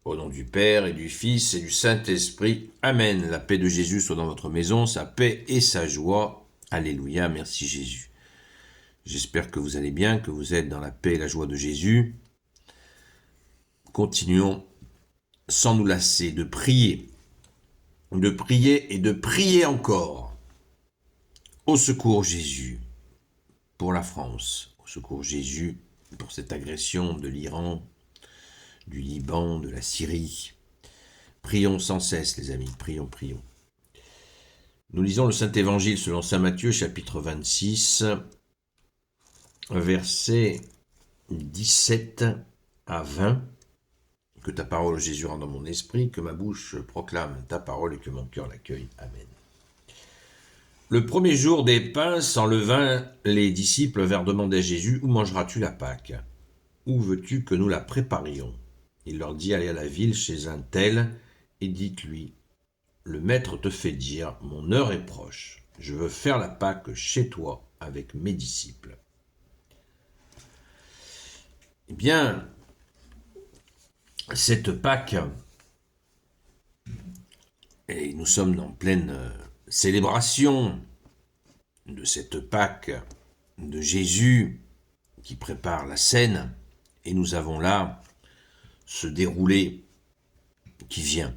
Au nom du Père et du Fils et du Saint-Esprit. Amen. La paix de Jésus soit dans votre maison, sa paix et sa joie. Alléluia, merci Jésus. J'espère que vous allez bien, que vous êtes dans la paix et la joie de Jésus. Continuons sans nous lasser de prier et de prier encore. Au secours Jésus pour la France, au secours Jésus pour cette agression de l'Iran, du Liban, de la Syrie. Prions sans cesse, les amis, prions. Nous lisons le Saint-Évangile selon saint Matthieu, chapitre 26, versets 17 à 20. Que ta parole, Jésus, rende dans mon esprit, que ma bouche proclame ta parole et que mon cœur l'accueille. Amen. Le premier jour des pains, s'enlevant, les disciples vinrent demander à Jésus, « Où mangeras-tu la Pâque? Où veux-tu que nous la préparions ?» Il leur dit, « Allez à la ville chez un tel et dites-lui, le maître te fait dire, mon heure est proche, je veux faire la Pâque chez toi avec mes disciples. » Eh bien, cette Pâque, et nous sommes en pleine célébration de cette Pâque de Jésus qui prépare la scène, et nous avons là ce déroulé qui vient.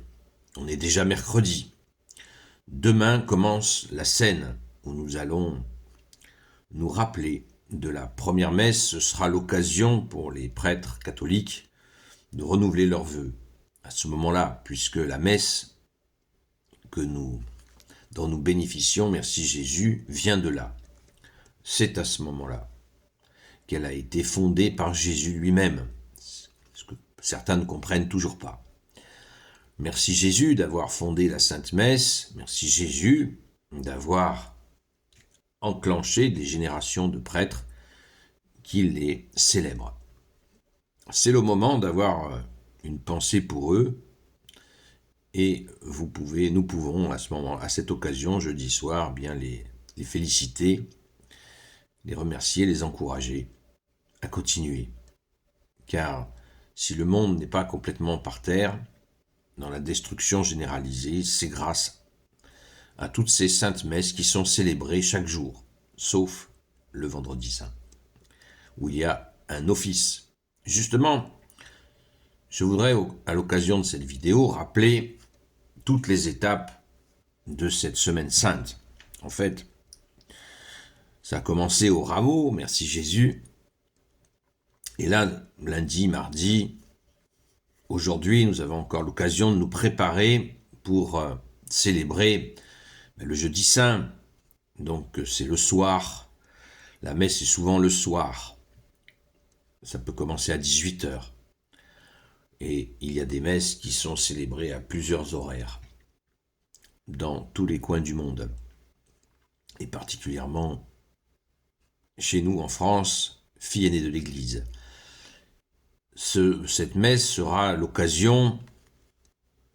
On est déjà mercredi. Demain commence la scène où nous allons nous rappeler de la première messe. Ce sera l'occasion pour les prêtres catholiques de renouveler leurs vœux. À ce moment-là, puisque la messe dont nous bénéficions, merci Jésus, vient de là. C'est à ce moment-là qu'elle a été fondée par Jésus lui-même, ce que certains ne comprennent toujours pas. Merci Jésus d'avoir fondé la Sainte Messe, merci Jésus d'avoir enclenché des générations de prêtres qui les célèbrent. C'est le moment d'avoir une pensée pour eux, et nous pouvons à cette occasion, jeudi soir, bien les féliciter, les remercier, les encourager à continuer. Car si le monde n'est pas complètement par terre, dans la destruction généralisée, c'est grâce à toutes ces saintes messes qui sont célébrées chaque jour, sauf le vendredi saint, où il y a un office. Justement, je voudrais, à l'occasion de cette vidéo, rappeler toutes les étapes de cette semaine sainte. En fait, ça a commencé au rameau, merci Jésus. Et là, lundi, mardi, aujourd'hui, nous avons encore l'occasion de nous préparer pour célébrer le jeudi saint. Donc, c'est le soir. La messe est souvent le soir. Ça peut commencer à 18h. Et il y a des messes qui sont célébrées à plusieurs horaires dans tous les coins du monde. Et particulièrement chez nous en France, filles aînées de l'Église. Cette messe sera l'occasion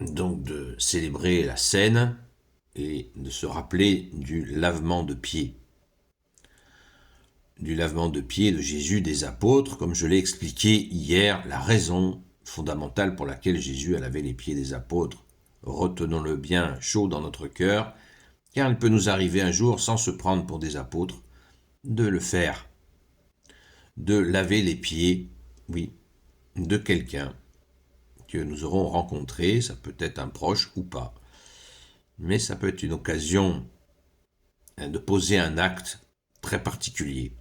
donc de célébrer la scène et de se rappeler du lavement de pieds. Du lavement de pieds de Jésus, des apôtres, comme je l'ai expliqué hier, la raison fondamentale pour laquelle Jésus a lavé les pieds des apôtres. Retenons-le bien chaud dans notre cœur, car il peut nous arriver un jour, sans se prendre pour des apôtres, de le faire, de laver les pieds, oui, de quelqu'un que nous aurons rencontré, ça peut être un proche ou pas, mais ça peut être une occasion de poser un acte très particulier.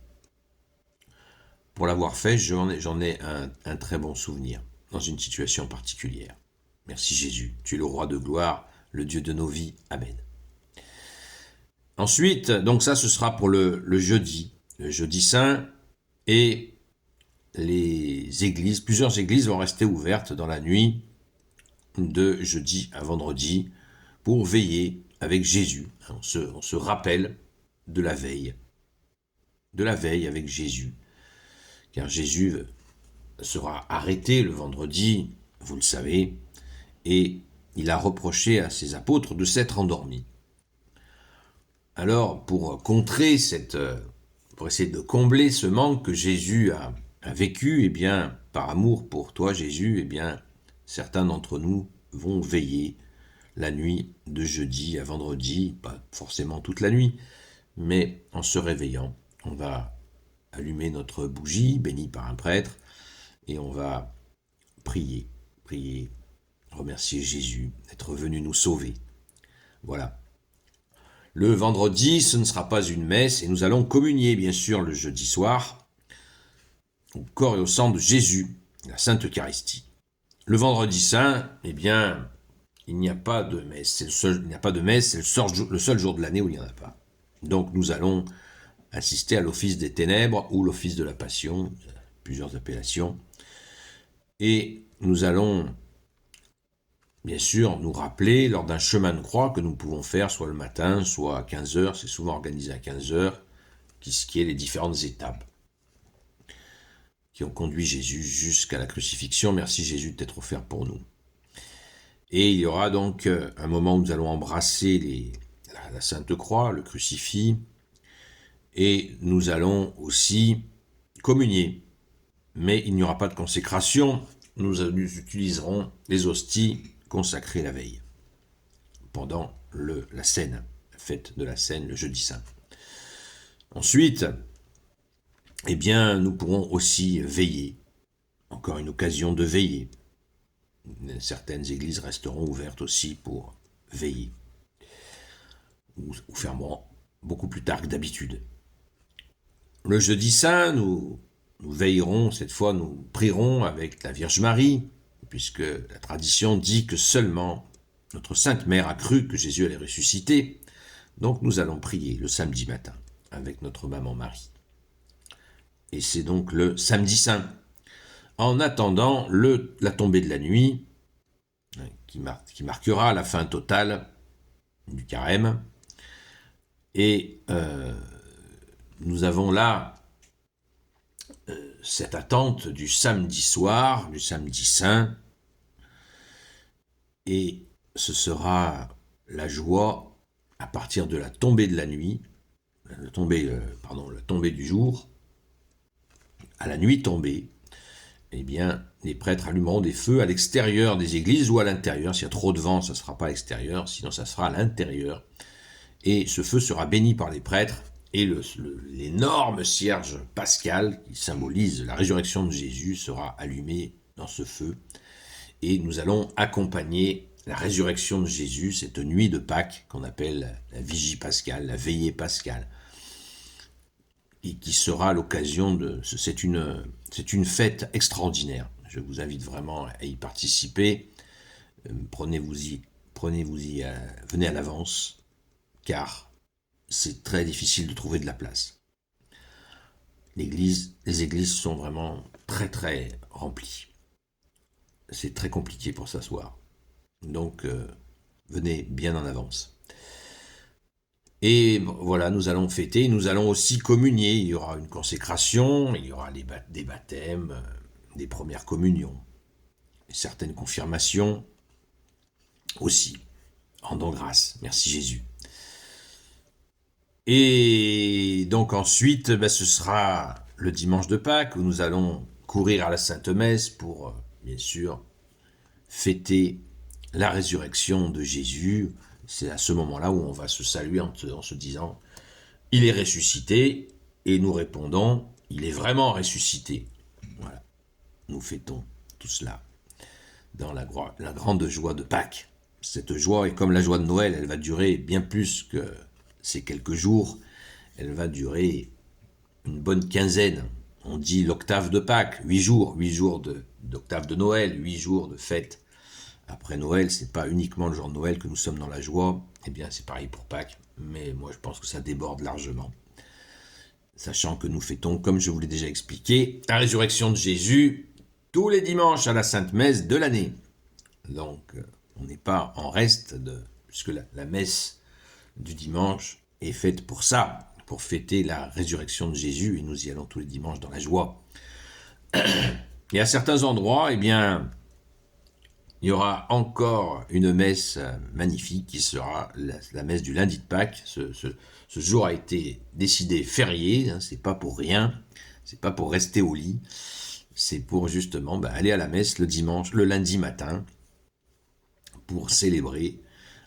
Pour l'avoir fait, j'en ai un très bon souvenir, dans une situation particulière. Merci Jésus, tu es le roi de gloire, le Dieu de nos vies. Amen. Ensuite, donc ça, ce sera pour le jeudi saint, et plusieurs églises vont rester ouvertes dans la nuit de jeudi à vendredi pour veiller avec Jésus. On se rappelle de la veille avec Jésus. Car Jésus sera arrêté le vendredi, vous le savez, et il a reproché à ses apôtres de s'être endormis. Alors, pour essayer de combler ce manque que Jésus a vécu, eh bien, par amour pour toi, Jésus, eh bien, certains d'entre nous vont veiller la nuit de jeudi à vendredi, pas forcément toute la nuit, mais en se réveillant, on va allumer notre bougie bénie par un prêtre et on va prier, remercier Jésus d'être venu nous sauver. Voilà. Le vendredi, ce ne sera pas une messe et nous allons communier, bien sûr, le jeudi soir, au corps et au sang de Jésus, la Sainte Eucharistie. Le vendredi saint, eh bien, il n'y a pas de messe. C'est le seul jour de l'année où il n'y en a pas. Donc nous allons assister à l'office des ténèbres ou l'office de la Passion, plusieurs appellations. Et nous allons, bien sûr, nous rappeler lors d'un chemin de croix que nous pouvons faire soit le matin, soit à 15h, c'est souvent organisé à 15h, qui est les différentes étapes qui ont conduit Jésus jusqu'à la crucifixion. Merci Jésus d'être offert pour nous. Et il y aura donc un moment où nous allons embrasser la Sainte Croix, le crucifix, et nous allons aussi communier. Mais il n'y aura pas de consécration, nous utiliserons les hosties consacrées la veille, pendant la Cène, la fête de la Cène, le jeudi saint. Ensuite, eh bien, nous pourrons aussi veiller, encore une occasion de veiller. Certaines églises resteront ouvertes aussi pour veiller, ou fermeront beaucoup plus tard que d'habitude. Le jeudi saint, nous veillerons, cette fois nous prierons avec la Vierge Marie, puisque la tradition dit que seulement notre Sainte Mère a cru que Jésus allait ressusciter. Donc nous allons prier le samedi matin avec notre maman Marie. Et c'est donc le samedi saint. En attendant la tombée de la nuit, qui marquera la fin totale du carême. Et nous avons là cette attente du samedi soir, du samedi saint, et ce sera la joie à partir de la tombée de la nuit, la tombée du jour, à la nuit tombée, eh bien, les prêtres allumeront des feux à l'extérieur des églises ou à l'intérieur. S'il y a trop de vent, ça ne sera pas à l'extérieur, sinon ça sera à l'intérieur. Et ce feu sera béni par les prêtres, et l'énorme cierge pascal, qui symbolise la résurrection de Jésus, sera allumé dans ce feu. Et nous allons accompagner la résurrection de Jésus, cette nuit de Pâques, qu'on appelle la vigie pascale, la veillée pascale, et qui sera l'occasion de... C'est une fête extraordinaire. Je vous invite vraiment à y participer. Prenez-vous-y, venez à l'avance, car c'est très difficile de trouver de la place. Les églises sont vraiment très très remplies. C'est très compliqué pour s'asseoir. Donc, venez bien en avance. Et voilà, nous allons fêter, nous allons aussi communier. Il y aura une consécration, il y aura des baptêmes, des premières communions, certaines confirmations aussi. Rendons grâce, merci Jésus. Et donc ensuite, ce sera le dimanche de Pâques où nous allons courir à la Sainte Messe pour, bien sûr, fêter la résurrection de Jésus. C'est à ce moment-là où on va se saluer en se disant « Il est ressuscité » et nous répondons « Il est vraiment ressuscité ». Voilà, nous fêtons tout cela dans la grande joie de Pâques. Cette joie est comme la joie de Noël, elle va durer bien plus que ces quelques jours, elle va durer une bonne quinzaine. On dit l'octave de Pâques, 8 jours d'octave de Noël, 8 jours de fête. Après Noël, c'est pas uniquement le jour de Noël que nous sommes dans la joie, eh bien c'est pareil pour Pâques, mais moi je pense que ça déborde largement. Sachant que nous fêtons, comme je vous l'ai déjà expliqué, la résurrection de Jésus tous les dimanches à la Sainte Messe de l'année. Donc on n'est pas en reste, puisque la messe du dimanche est faite pour ça, pour fêter la résurrection de Jésus, et nous y allons tous les dimanches dans la joie. Et à certains endroits, eh bien, il y aura encore une messe magnifique qui sera la messe du lundi de Pâques. Ce jour a été décidé férié, c'est pas pour rien, c'est pas pour rester au lit. c'est pour justement aller à la messe le lundi matin, pour célébrer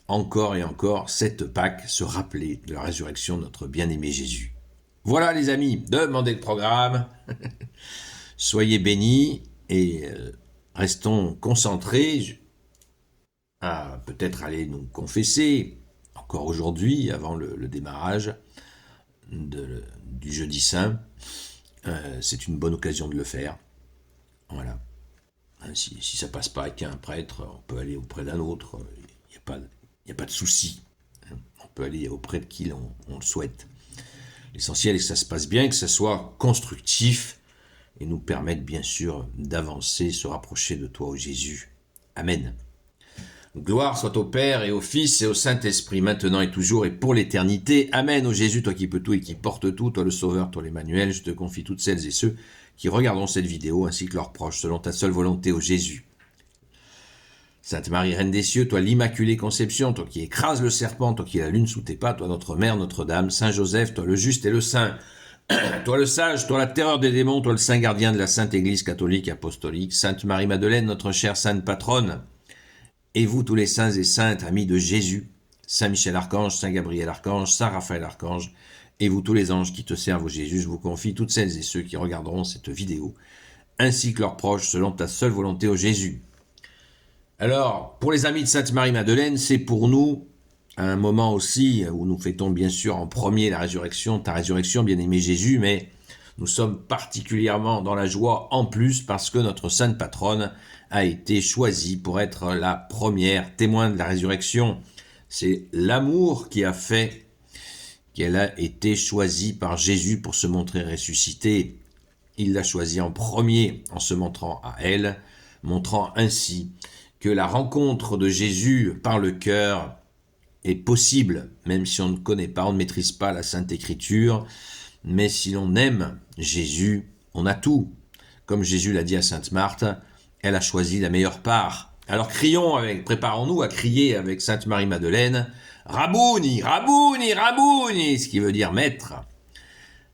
encore et encore cette Pâque, se rappeler de la résurrection de notre bien-aimé Jésus. Voilà les amis, demandez le programme, soyez bénis et restons concentrés à peut-être aller nous confesser, encore aujourd'hui, avant le démarrage du jeudi saint. C'est une bonne occasion de le faire. Voilà. Si ça passe pas avec un prêtre, on peut aller auprès d'un autre. Il n'y a pas de souci. On peut aller auprès de qui on le souhaite. L'essentiel est que ça se passe bien, que ça soit constructif et nous permette bien sûr d'avancer, se rapprocher de toi, ô Jésus. Amen. Gloire soit au Père et au Fils et au Saint-Esprit, maintenant et toujours et pour l'éternité. Amen. Ô Jésus, toi qui peux tout et qui porte tout, toi le Sauveur, toi l'Emmanuel, je te confie toutes celles et ceux qui regarderont cette vidéo ainsi que leurs proches, selon ta seule volonté, ô Jésus. Sainte Marie, Reine des cieux, toi l'Immaculée Conception, toi qui écrases le serpent, toi qui es la lune sous tes pas, toi notre Mère, Notre-Dame, Saint Joseph, toi le juste et le saint, toi le sage, toi la terreur des démons, toi le saint gardien de la Sainte Église catholique apostolique, Sainte Marie-Madeleine, notre chère Sainte Patronne, et vous tous les saints et saintes, amis de Jésus, Saint Michel Archange, Saint Gabriel Archange, Saint Raphaël Archange, et vous tous les anges qui te servent, ô Jésus, je vous confie toutes celles et ceux qui regarderont cette vidéo, ainsi que leurs proches, selon ta seule volonté, ô Jésus. Alors, pour les amis de Sainte Marie-Madeleine, c'est pour nous un moment aussi où nous fêtons bien sûr en premier la résurrection, ta résurrection, bien-aimé Jésus, mais nous sommes particulièrement dans la joie en plus parce que notre sainte patronne a été choisie pour être la première témoin de la résurrection. C'est l'amour qui a fait qu'elle a été choisie par Jésus pour se montrer ressuscité. Il l'a choisie en premier en se montrant à elle, montrant ainsi que la rencontre de Jésus par le cœur est possible, même si on ne connaît pas, on ne maîtrise pas la Sainte Écriture, mais si l'on aime Jésus, on a tout. Comme Jésus l'a dit à Sainte Marthe, elle a choisi la meilleure part. Alors préparons-nous à crier avec Sainte Marie-Madeleine, Rabouni, Rabouni, Rabouni, ce qui veut dire maître.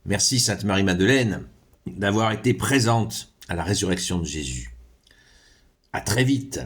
Merci Sainte Marie-Madeleine d'avoir été présente à la résurrection de Jésus. À très vite.